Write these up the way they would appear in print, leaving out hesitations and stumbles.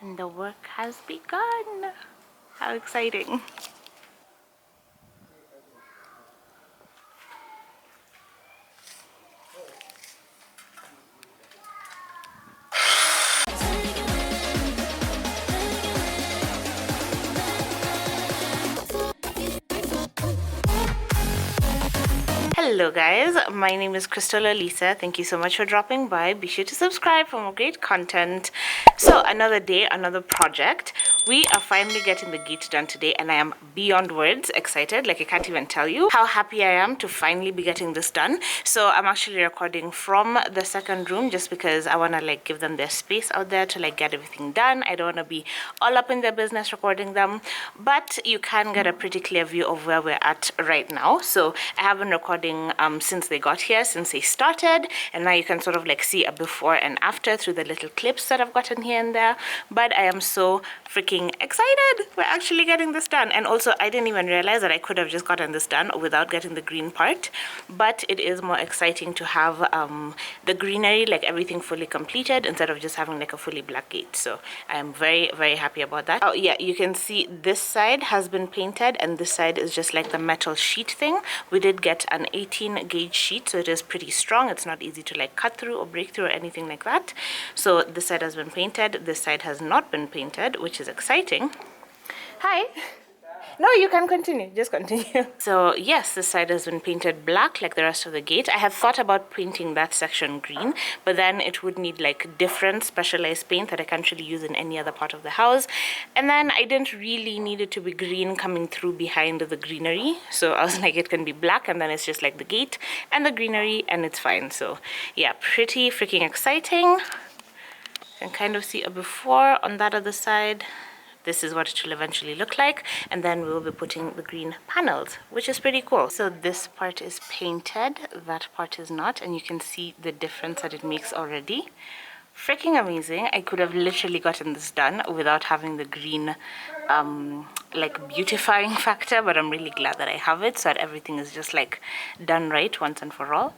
And the work has begun. How exciting. Hello guys, my name is Olisa. Thank you so much for dropping by. Be sure to subscribe for more great content. So another day, another project. We are finally getting the gate done today and I am beyond words excited. Like I can't even tell you how happy I am to finally be getting this done. So I'm actually recording from the second room just because I want to like give them their space out there to like get everything done. I don't want to be all up in their business recording them, but you can get a pretty clear view of where we're at right now. So I have been recording since they got here, since they started, and now you can sort of like see a before and after through the little clips that I've gotten here and there. But I am so freaking excited. We're actually getting this done. And also I didn't even realize that I could have just gotten this done without getting the green part, but it is more exciting to have the greenery, like everything fully completed, instead of just having like a fully black gate. So I'm very, very happy about that. Oh yeah, you can see this side has been painted and this side is just like the metal sheet thing. We did get an 18 gauge sheet, so it is pretty strong. It's not easy to like cut through or break through or anything like that. So this side has been painted, this side has not been painted, which is exciting. Hi. No, you can continue. Just continue. So yes, this side has been painted black like the rest of the gate. I had thought about painting that section green, but then it would need like different specialized paint that I can't really use in any other part of the house. And then I didn't really need it to be green coming through behind the greenery. So I was like, it can be black and then it's just like the gate and the greenery and it's fine. So yeah, pretty freaking exciting. You can kind of see a before on that other side. This is what it will eventually look like, and then we'll be putting the green panels, which is pretty cool. So this part is painted, that part is not, and you can see the difference that it makes already. Freaking amazing. I could have literally gotten this done without having the green like beautifying factor, but I'm really glad that I have it so that everything is just like done right once and for all.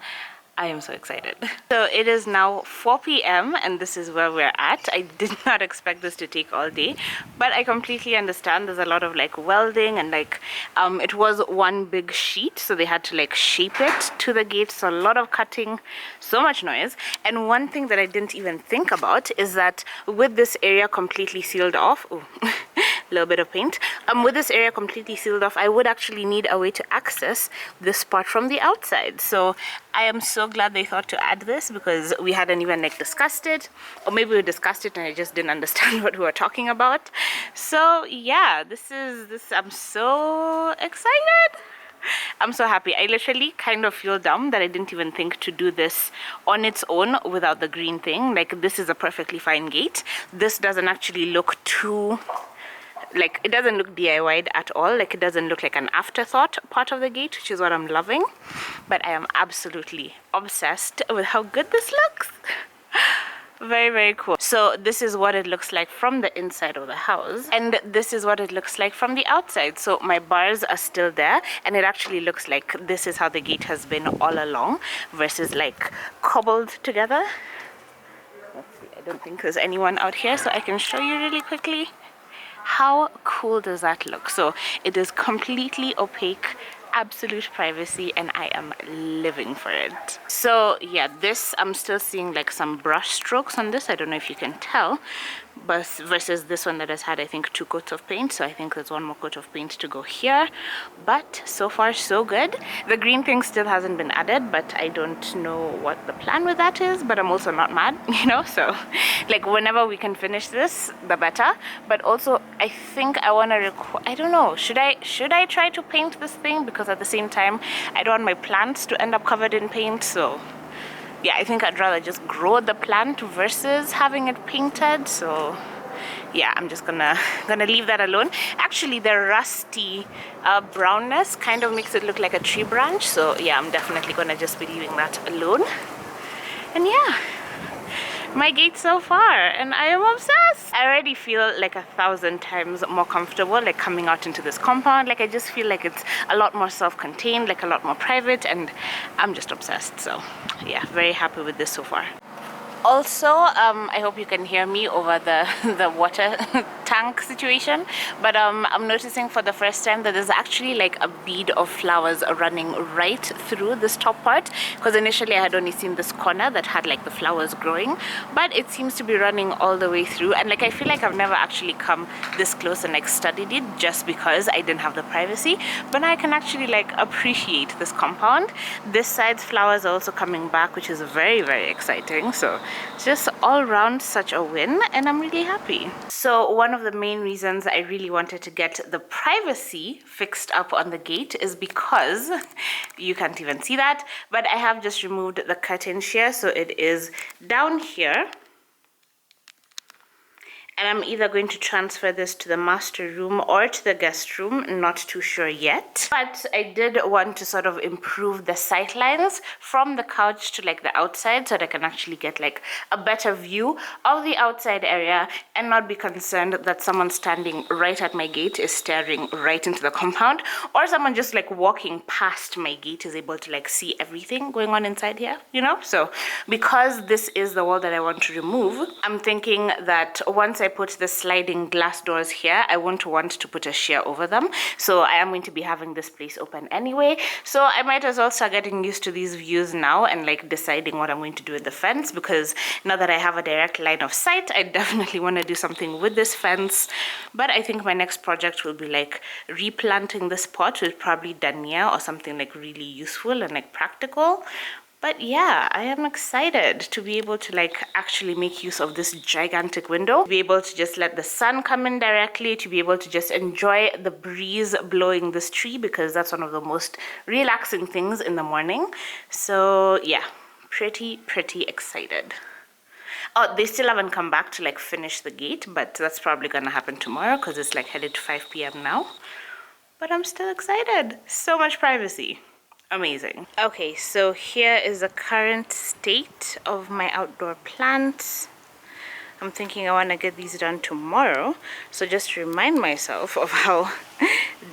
I am so excited. So it is now 4 p.m. and this is where we're at. I did not expect this to take all day, but I completely understand. There's a lot of like welding and like it was one big sheet, so they had to like shape it to the gate. So a lot of cutting, so much noise. And one thing that I didn't even think about is that with this area completely sealed off, oh, a little bit of paint, with this area completely sealed off, I would actually need a way to access this part from the outside. So I am so glad they thought to add this, because we hadn't even like discussed it, or maybe we discussed it and I just didn't understand what we were talking about. So yeah, I'm so excited. I'm so happy. I literally kind of feel dumb that I didn't even think to do this on its own without the green thing. Like, this is a perfectly fine gate. This doesn't actually look too, like, it doesn't look DIY'd at all. Like, it doesn't look like an afterthought part of the gate, which is what I'm loving. But I am absolutely obsessed with how good this looks. Very, very cool. So this is what it looks like from the inside of the house, and this is what it looks like from the outside. So my bars are still there, and it actually looks like this is how the gate has been all along, versus like cobbled together. Let's see, I don't think there's anyone out here, so I can show you really quickly. How cool does that look? So it is completely opaque, absolute privacy, and I am living for it. So yeah, this, I'm still seeing like some brush strokes on this. I don't know if you can tell, but versus this one that has had, I think, 2 coats of paint. So I think there's 1 more coat of paint to go here, but so far so good. The green thing still hasn't been added, but I don't know what the plan with that is, but I'm also not mad, you know. So like, whenever we can finish this, the better. But also I think I want to I don't know, should I try to paint this thing, because at the same time I don't want my plants to end up covered in paint. So yeah, I think I'd rather just grow the plant versus having it painted. So yeah, I'm just gonna leave that alone. Actually, the rusty brownness kind of makes it look like a tree branch. So yeah, I'm definitely gonna just be leaving that alone. And yeah, my gate so far, and I am obsessed. I already feel like 1,000 times more comfortable like coming out into this compound. Like, I just feel like it's a lot more self-contained, like a lot more private, and I'm just obsessed. So yeah, very happy with this so far. Also, I hope you can hear me over the the water tank situation, but I'm noticing for the first time that there's actually like a bead of flowers running right through this top part, because initially I had only seen this corner that had like the flowers growing, but it seems to be running all the way through. And like I feel like I've never actually come this close and like studied it, just because I didn't have the privacy. But now I can actually like appreciate this compound. This side's flowers are also coming back, which is very, very exciting. So just all around such a win, and I'm really happy. So one of the main reasons I really wanted to get the privacy fixed up on the gate is because you can't even see that, but I have just removed the curtains here, so it is down here. And I'm either going to transfer this to the master room or to the guest room, not too sure yet. But I did want to sort of improve the sight lines from the couch to like the outside, so that I can actually get like a better view of the outside area and not be concerned that someone standing right at my gate is staring right into the compound, or someone just like walking past my gate is able to like see everything going on inside here, you know? So because this is the wall that I want to remove, I'm thinking that once I put the sliding glass doors here, I won't want to put a sheer over them. So I am going to be having this place open anyway. So I might as well start getting used to these views now and like deciding what I'm going to do with the fence, because now that I have a direct line of sight, I definitely want to do something with this fence. But I think my next project will be like replanting this pot with probably dania or something like really useful and like practical. But yeah, I am excited to be able to like actually make use of this gigantic window, to be able to just let the sun come in directly, to be able to just enjoy the breeze blowing this tree, because that's one of the most relaxing things in the morning. So yeah, pretty excited. Oh, they still haven't come back to like finish the gate, but that's probably gonna happen tomorrow because it's like headed to 5 p.m. now. But I'm still excited. So much privacy. Amazing. Okay, so here is the current state of my outdoor plants. I'm thinking I want to get these done tomorrow. So just to remind myself of how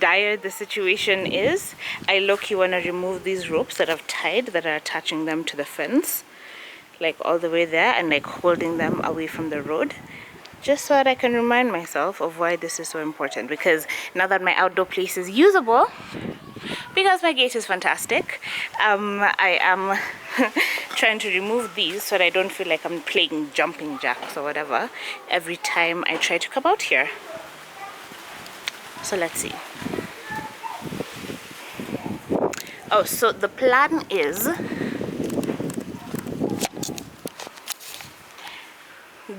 dire the situation is, I low-key want to remove these ropes that I've tied that are attaching them to the fence, like all the way there, and like holding them away from the road, just so that I can remind myself of why this is so important. Because now that my outdoor place is usable, because my gate is fantastic, I am trying to remove these so that I don't feel like I'm playing jumping jacks or whatever every time I try to come out here. So let's see. Oh, so the plan is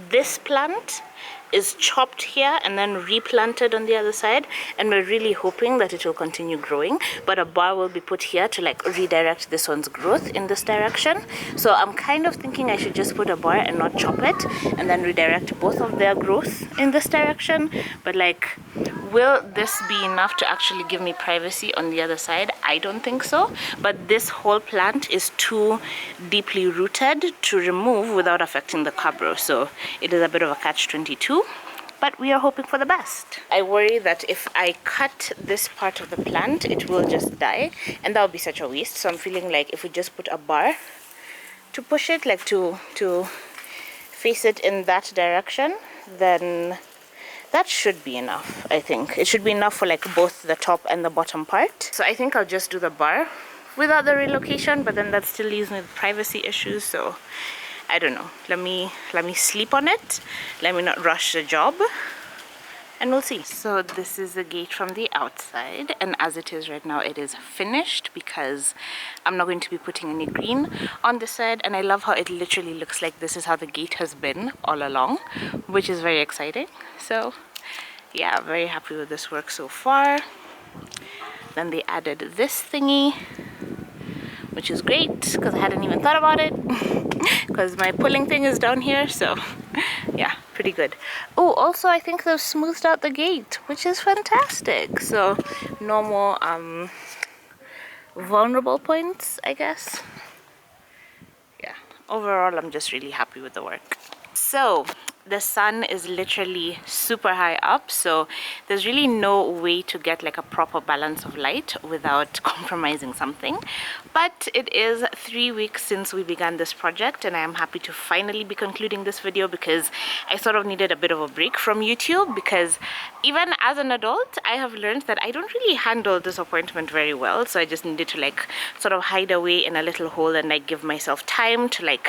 this plant is chopped here and then replanted on the other side, and we're really hoping that it will continue growing, but a bar will be put here to like redirect this one's growth in this direction. So I'm kind of thinking I should just put a bar and not chop it, and then redirect both of their growth in this direction. But like, will this be enough to actually give me privacy on the other side? I don't think so, but this whole plant is too deeply rooted to remove without affecting the cabro, so it is a bit of a catch-22, but we are hoping for the best. I worry that if I cut this part of the plant, it will just die, and that would be such a waste. So I'm feeling like if we just put a bar to push it, like to face it in that direction, then that should be enough. I think it should be enough for like both the top and the bottom part. So I think I'll just do the bar without the relocation, but then that still leaves me with privacy issues. So I don't know. Let me sleep on it. Let me not rush the job, and we'll see. So this is the gate from the outside, and as it is right now, it is finished because I'm not going to be putting any green on this side. And I love how it literally looks like this is how the gate has been all along, which is very exciting. So yeah, very happy with this work so far. Then they added this thingy, which is great because I hadn't even thought about it because my pulling thing is down here. So yeah, pretty good. Oh, also I think they've smoothed out the gate, which is fantastic. So no more vulnerable points, I guess. Yeah, overall I'm just really happy with the work. So the sun is literally super high up, so there's really no way to get like a proper balance of light without compromising something. But it is 3 weeks since we began this project, and I am happy to finally be concluding this video because I sort of needed a bit of a break from YouTube, because even as an adult I have learned that I don't really handle disappointment very well. So I just needed to like sort of hide away in a little hole and like give myself time to like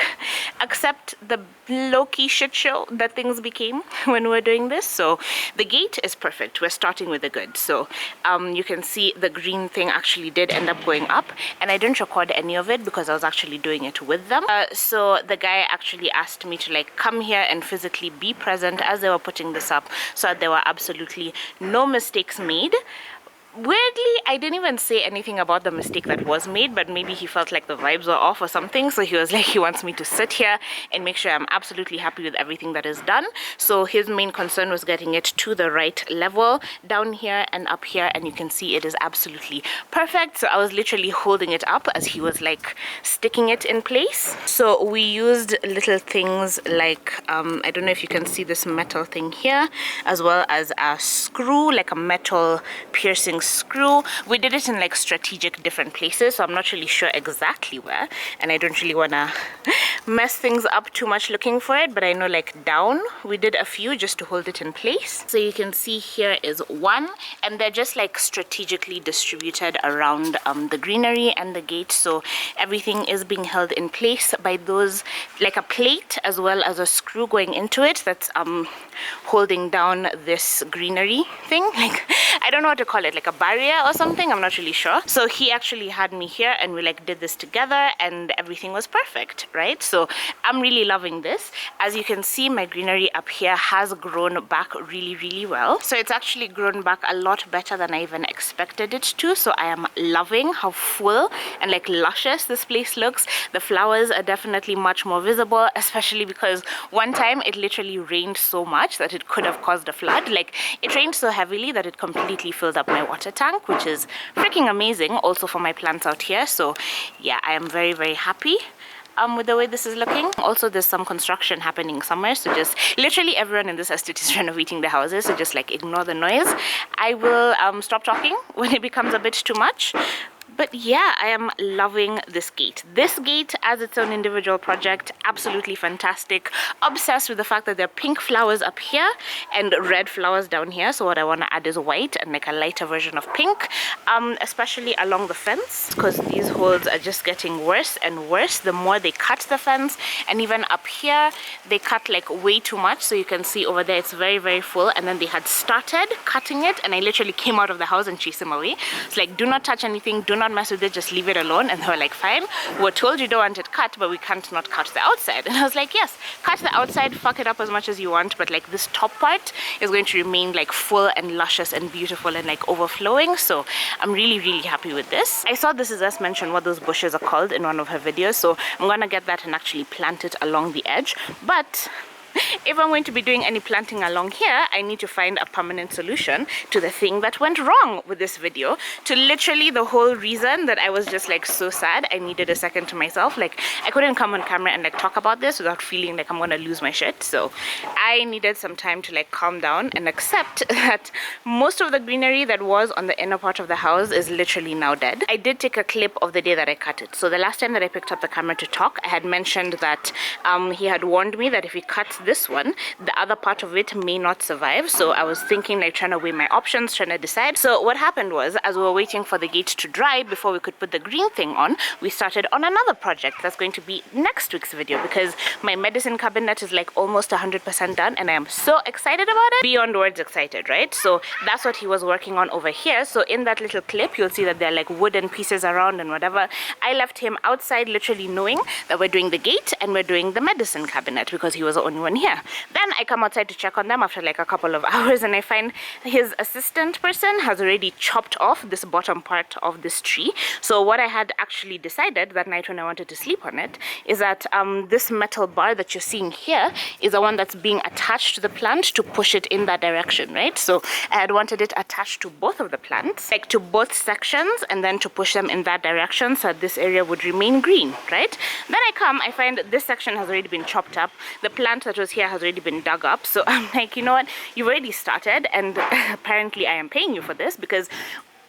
accept the low-key shit show that things became when we were doing this. So the gate is perfect. We're starting with the good. So you can see the green thing actually did end up going up, and I didn't record any of it because I was actually doing it with them. So the guy actually asked me to like come here and physically be present as they were putting this up, so that there were absolutely no mistakes made. Weirdly, I didn't even say anything about the mistake that was made, but maybe he felt like the vibes were off or something, so he was like, he wants me to sit here and make sure I'm absolutely happy with everything that is done. So his main concern was getting it to the right level down here and up here, and you can see it is absolutely perfect. So I was literally holding it up as he was like sticking it in place. So we used little things like I don't know if you can see this metal thing here, as well as a screw, like a metal piercing screw. We did it in like strategic different places, so I'm not really sure exactly where, and I don't really want to mess things up too much looking for it, but I know like down we did a few just to hold it in place. So you can see here is one, and they're just like strategically distributed around the greenery and the gate, so everything is being held in place by those, like a plate as well as a screw going into it that's holding down this greenery thing. Like, I don't know what to call it, like a barrier or something, I'm not really sure. So he actually had me here and we like did this together and everything was perfect, right? So I'm really loving this. As you can see, my greenery up here has grown back really well. So it's actually grown back a lot better than I even expected it to. So I am loving how full and like luscious this place looks. The flowers are definitely much more visible, especially because one time it literally rained so much that it could have caused a flood. Like, it rained so heavily that it completely filled up my water tank, which is freaking amazing also for my plants out here. So yeah, I am very happy with the way this is looking. Also, there's some construction happening somewhere, so just literally everyone in this estate is renovating the houses, so just like ignore the noise. I will stop talking when it becomes a bit too much. But yeah, I am loving this gate. This gate as its own individual project, absolutely fantastic. Obsessed with the fact that there are pink flowers up here and red flowers down here. So what I want to add is white and like a lighter version of pink, especially along the fence, because these holes are just getting worse and worse the more they cut the fence. And even up here, they cut like way too much. So you can see over there, it's very full. And then they had started cutting it, and I literally came out of the house and chased them away. It's like, do not touch anything, do not mess with it, just leave it alone. And they were like, fine, we're told you don't want it cut, but we can't not cut the outside. And I was like, yes, cut the outside, fuck it up as much as you want, but like this top part is going to remain like full and luscious and beautiful and like overflowing. So I'm really happy with this. I saw This Is Us mention what those bushes are called in one of her videos, so I'm gonna get that and actually plant it along the edge. But if I'm going to be doing any planting along here, I need to find a permanent solution to the thing that went wrong with this video, to literally the whole reason that I was just like so sad. I needed a second to myself. Like, I couldn't come on camera and like talk about this without feeling like I'm gonna lose my shit. So I needed some time to like calm down and accept that most of the greenery that was on the inner part of the house is literally now dead. I did take a clip of the day that I cut it. So the last time that I picked up the camera to talk, I had mentioned that he had warned me that if we cut this one, the other part of it may not survive. So I was thinking, like, trying to weigh my options, trying to decide. So what happened was, as we were waiting for the gate to dry before we could put the green thing on, we started on another project that's going to be next week's video, because my medicine cabinet is like almost 100% done and I am so excited about it, beyond words excited, right? So that's what he was working on over here. So in that little clip, you'll see that there are like wooden pieces around and whatever. I left him outside, literally knowing that we're doing the gate and we're doing the medicine cabinet, because he was the only one here. Then I come outside to check on them after like a couple of hours, and I find his assistant person has already chopped off this bottom part of this tree. So what I had actually decided that night when I wanted to sleep on it is that this metal bar that you're seeing here is the one that's being attached to the plant to push it in that direction, right? So I had wanted it attached to both of the plants, like to both sections, and then to push them in that direction so that this area would remain green, right? Then I find this section has already been chopped up. The plant that was was here has already been dug up. So I'm like, you know what, you've already started, and apparently I am paying you for this, because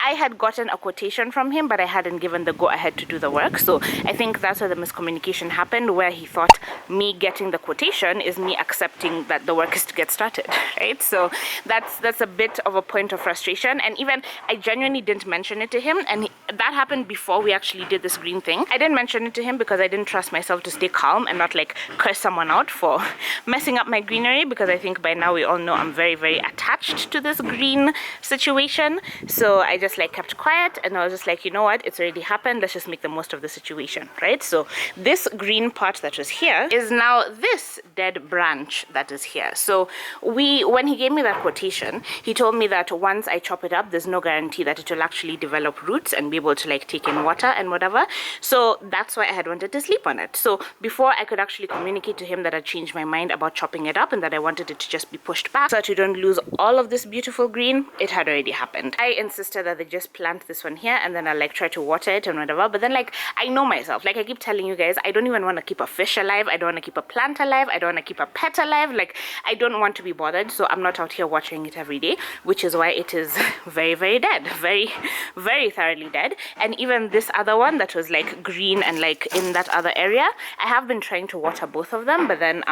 I had gotten a quotation from him, but I hadn't given the go-ahead to do the work. So I think that's where the miscommunication happened, where he thought me getting the quotation is me accepting that the work is to get started, right? So that's a bit of a point of frustration. And even I genuinely didn't mention it to him, and that happened before we actually did this green thing. I didn't mention it to him because I didn't trust myself to stay calm and not like curse someone out for messing up my greenery, because I think by now we all know I'm very, very attached to this green situation. So I just like kept quiet, and I was just like, you know what, it's already happened, let's just make the most of the situation, right? So this green part that was here is now this dead branch that is here. So when he gave me that quotation, he told me that once I chop it up, there's no guarantee that it will actually develop roots and be able to like take in water and whatever. So that's why I had wanted to sleep on it. So before I could actually communicate to him that I changed my mind about chopping it up and that I wanted it to just be pushed back so that you don't lose all of this beautiful green, it had already happened. I insisted that they just plant this one here, and then I like try to water it and whatever. But then like I know myself, like I keep telling you guys, I don't even want to keep a fish alive, I don't want to keep a plant alive, I don't want to keep a pet alive. Like I don't want to be bothered, so I'm not out here watering it every day, which is why it is very, very dead, very, very thoroughly dead. And even this other one that was like green and like in that other area, I have been trying to water both of them, but then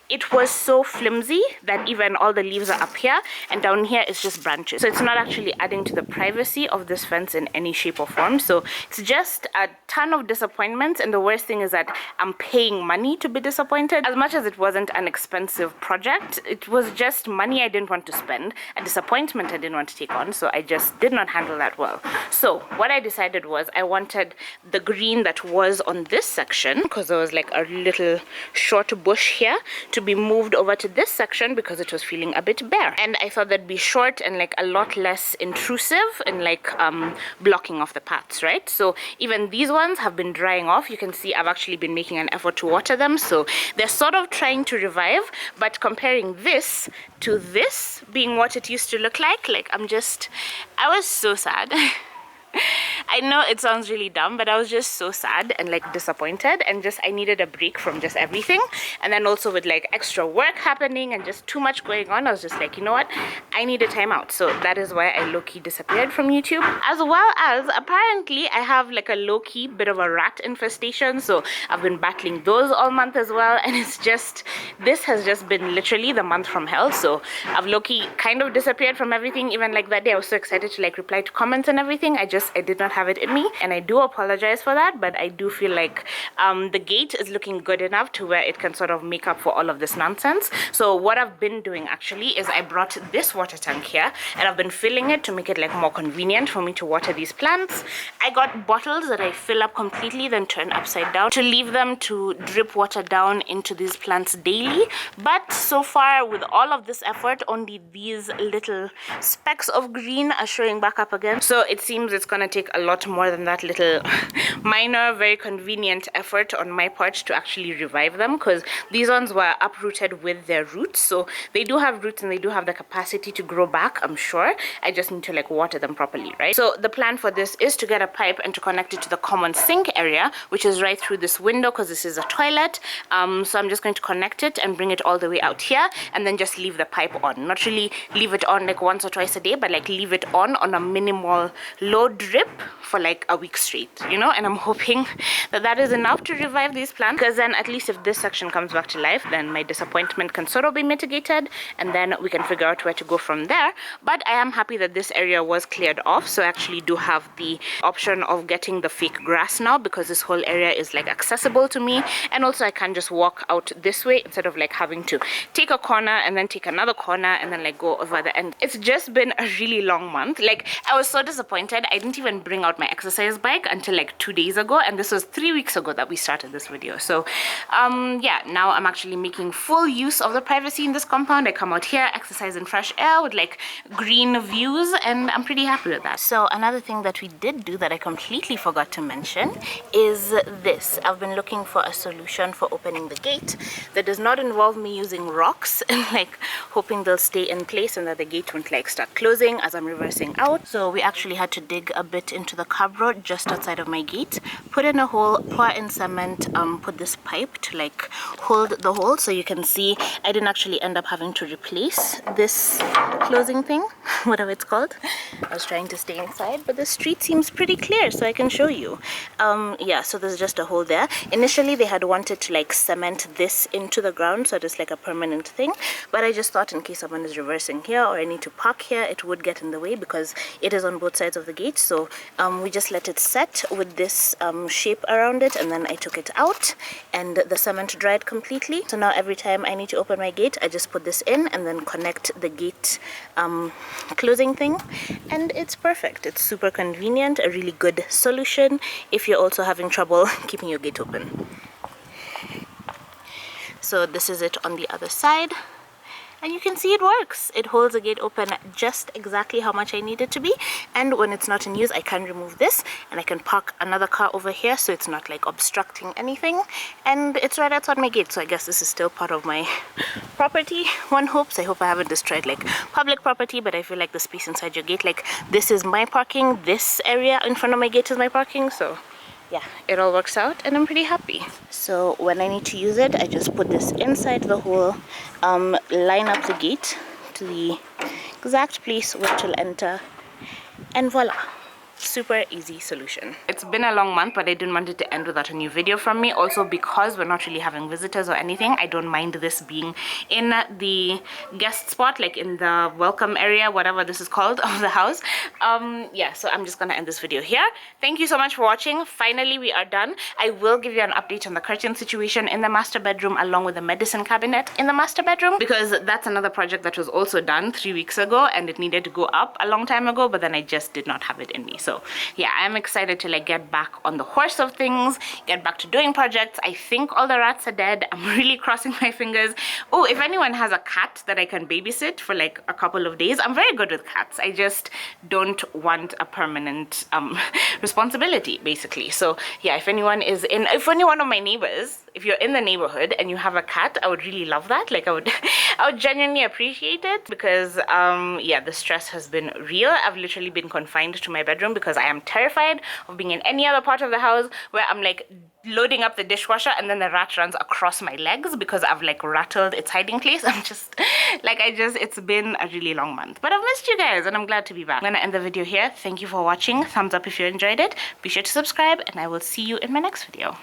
it was so flimsy that even all the leaves are up here, and down here is just branches, so it's not actually adding to the privacy of this fence in any shape or form. So it's just a ton of disappointments, and the worst thing is that I'm paying money to be disappointed. As much as it wasn't an expensive project, it was just money I didn't want to spend, a disappointment I didn't want to take on, so I just did not handle that well. So what I decided was I wanted the green that was on this section, because there was like a little short bush here, to be moved over to this section because it was feeling a bit bare, and I thought that'd be short and like a lot less intrusive and like blocking off the paths, right? So even these ones have been drying off. You can see I've actually been making an effort to water them, so they're sort of trying to revive. But comparing this to this being what it used to look like I was so sad. I know it sounds really dumb, but I was just so sad and like disappointed, and just I needed a break from just everything. And then also with like extra work happening and just too much going on, I was just like, you know what, I need a timeout. So that is why I low-key disappeared from YouTube, as well as apparently I have like a low-key bit of a rat infestation, so I've been battling those all month as well. And it's just, this has just been literally the month from hell. So I've low-key kind of disappeared from everything. Even like that day I was so excited to like reply to comments and everything, I did not have it in me, and I do apologize for that. But I do feel like the gate is looking good enough to where it can sort of make up for all of this nonsense. So what I've been doing actually is I brought this water tank here, and I've been filling it to make it like more convenient for me to water these plants. I got bottles that I fill up completely, then turn upside down to leave them to drip water down into these plants daily. But so far with all of this effort, only these little specks of green are showing back up again. So it seems it's gonna take a lot more than that little minor, very convenient effort on my part to actually revive them, because these ones were uprooted with their roots. So they do have roots and they do have the capacity to grow back, I'm sure. I just need to like water them properly, right? So the plan for this is to get a pipe and to connect it to the common sink area, which is right through this window, because this is a toilet. So I'm just going to connect it and bring it all the way out here, and then just leave the pipe on. Not really leave it on like once or twice a day, but like leave it on a minimal low drip for like a week straight, you know. And I'm hoping that that is enough to revive these plants, because then at least if this section comes back to life, then my disappointment can sort of be mitigated, and then we can figure out where to go from there. But I am happy that this area was cleared off, so I actually do have the option of getting the fake grass now, because this whole area is like accessible to me. And also I can just walk out this way instead of like having to take a corner and then take another corner and then like go over the end. It's just been a really long month. Like I was so disappointed I didn't even bring out my exercise bike until like 2 days ago, and this was 3 weeks ago that we started this video. So yeah, now I'm actually making full use of the privacy in this compound. I come out here, exercise in fresh air with like green views, and I'm pretty happy with that. So another thing that we did do that I completely forgot to mention is this. I've been looking for a solution for opening the gate that does not involve me using rocks and like hoping they'll stay in place and that the gate won't like start closing as I'm reversing out. So we actually had to dig a bit into onto the curb road just outside of my gate, put in a hole, pour in cement, put this pipe to like hold the hole. So you can see I didn't actually end up having to replace this closing thing, whatever it's called. I was trying to stay inside, but the street seems pretty clear, so I can show you. Yeah, so there's just a hole there. Initially they had wanted to like cement this into the ground, so it's like a permanent thing, but I just thought in case someone is reversing here or I need to park here, it would get in the way because it is on both sides of the gate. So we just let it set with this shape around it, and then I took it out and the cement dried completely. So now every time I need to open my gate, I just put this in and then connect the gate closing thing, and it's perfect. It's super convenient, a really good solution if you're also having trouble keeping your gate open. So this is it on the other side, and you can see it works. It holds the gate open just exactly how much I need it to be, and when it's not in use I can remove this and I can park another car over here so it's not like obstructing anything, and it's right outside my gate. So I guess this is still part of my property, one hopes. I hope I haven't destroyed like public property, but I feel like the space inside your gate, like this is my parking, this area in front of my gate is my parking, so yeah, it all works out and I'm pretty happy. So when I need to use it, I just put this inside the hole, line up the gate to the exact place where it will enter, and voila. Super easy solution. It's been a long month, but I didn't want it to end without a new video from me. Also because we're not really having visitors or anything, I don't mind this being in the guest spot, like in the welcome area, whatever this is called, of the house. Yeah, so I'm just gonna end this video here. Thank you so much for watching. Finally we are done. I will give you an update on the curtain situation in the master bedroom along with the medicine cabinet in the master bedroom, because that's another project that was also done 3 weeks ago and it needed to go up a long time ago, but then I just did not have it in me. So yeah, I'm excited to like get back on the horse of things, get back to doing projects. I think all the rats are dead. I'm really crossing my fingers. Oh, if anyone has a cat that I can babysit for like a couple of days, I'm very good with cats. I just don't want a permanent responsibility, basically. So yeah, if any one of my neighbors, if you're in the neighborhood and you have a cat, I would really love that. Like I would genuinely appreciate it, because yeah, the stress has been real. I've literally been confined to my bedroom because I am terrified of being in any other part of the house where I'm like loading up the dishwasher and then the rat runs across my legs because I've like rattled its hiding place. I'm just like, it's been a really long month, but I've missed you guys and I'm glad to be back. I'm gonna end the video here. Thank you for watching. Thumbs up if you enjoyed it. Be sure to subscribe and I will see you in my next video.